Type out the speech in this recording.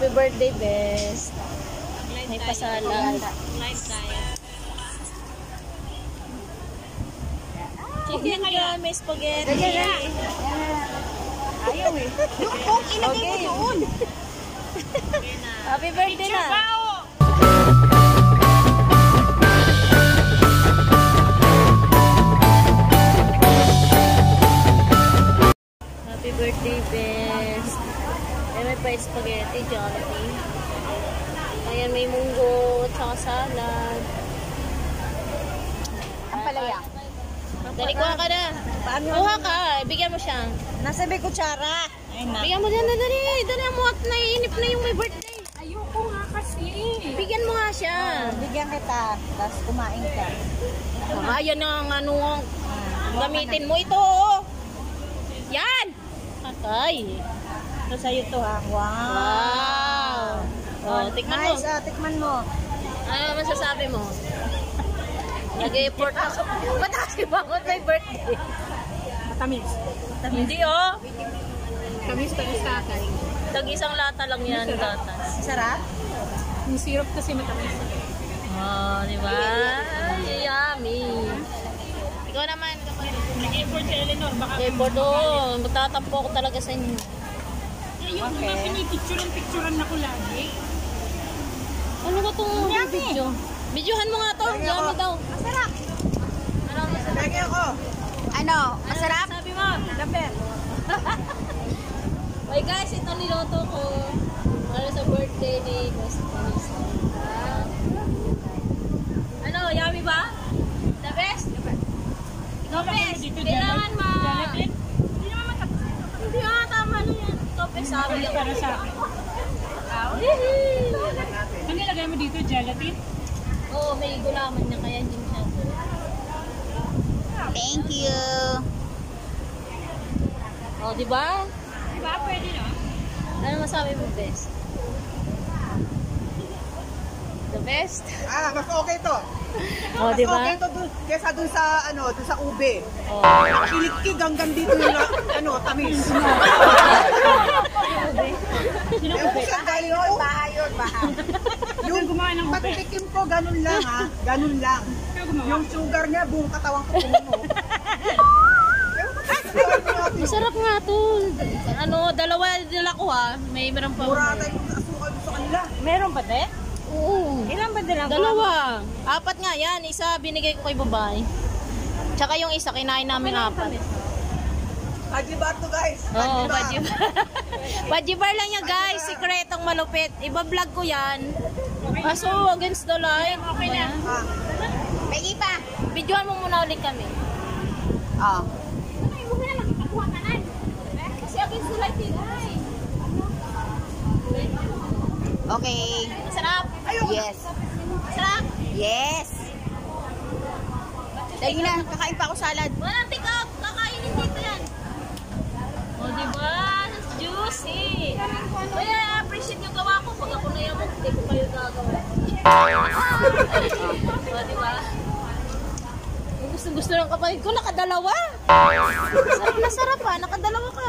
Happy birthday, best. May pasalan. Chicken ka, may spaghetti. Ayaw eh. Yung kong ilagay mo doon. Happy birthday na. Happy birthday, best. May pa spaghetti, Jollibee. Ayan, may munggo, tsaka salad. Ang palaya. Dali, kuha ka na. Kuha ka, bigyan mo siya. Nasa may kutsara. Bigyan mo dyan, dali. Dali mo at naiinip na yung may birthday. Ayoko nga kasi. Bigyan mo nga siya. Bigyan kita, tapos kumain ka. Ayan na ang ano, gamitin mo ito. Yan! Akay. Ito sa'yo to ha. Wow! Oh, tikman mo. Nice, tikman mo. Ano masasabi mo? Nag-effort ako. Ba't kasi bakit may birthday? Tamis. Hindi oh. Tamis sa akin. Tag-isang lata lang yan, gatas. Sarap? Yung syrup kasi matamis. Oh, di ba? Ay, yummy. Ikaw naman, kapatid. Nag-effort si Eleanor. Baka Effort oh. Magtatampo ako talaga sa inyo. yung mga pinipicturan ako lagi. Ano ba itong video? Videohan mo nga to. Yummy daw. Masarap. Ano masarap? Lagi ako. Ano? Masarap? Sabi mo? Lapet. Hey guys, ito niloto ko. Para sa birthday ni Boss Vanessa. Ano, yummy ba? The best? Ikaw best. Kailangan ma... Hindi naman matapos. Hindi ah, tama lang yan. Ikaw best. Sabi ako. Para sa akin. Ano nilagay mo dito? Gelatin? Oo, may gulaman niya kaya hindi siya. Thank you. Oh, di ba? Diba? Pwede no? Ano masabi mo, best? The best? Mas okay to. Oh, di ba? Okay to kesa dun sa dun sa ube. Oh. Kilikig hanggang dito yung tamis. Yung ube siya gayon, bahay yun, bahay. Yung gumawa ng ube. pagtikim ko ganun lang ha, ganun lang. Yung sugar niya buong katawan ko puno. Masarap nga to. Ano, dalawa nila ko ha. May meron pa. Mura tayo yung asukal sa kanila. Meron ba de? Oo. Ilan ba din Dalawa. Apat nga yan. Isa binigay ko kay babae. Tsaka yung isa kinain namin apat. Ajibar to guys. Oo, Bajibar. Bajibar lang yan guys. Sikretong malupit. Iba-vlog ko yan. Aso, against the light. Okay na. Pegi pa. Videoan mo muna ulit kami. Oh. Kasi against the light eh. Okay. Masarap. Yes. Masarap. Yes. Dahil na, kakain pa ako salad. Walang tikap. Kakainin dito yan. O, diba? Juicy. Kaya appreciate yung gawa ko. Pag ako na yung hindi ko kayo gagawa. O, diba? Gusto ng kapatid ko, nakadalawa. Sarap na sarap ha. Nakadalawa ka.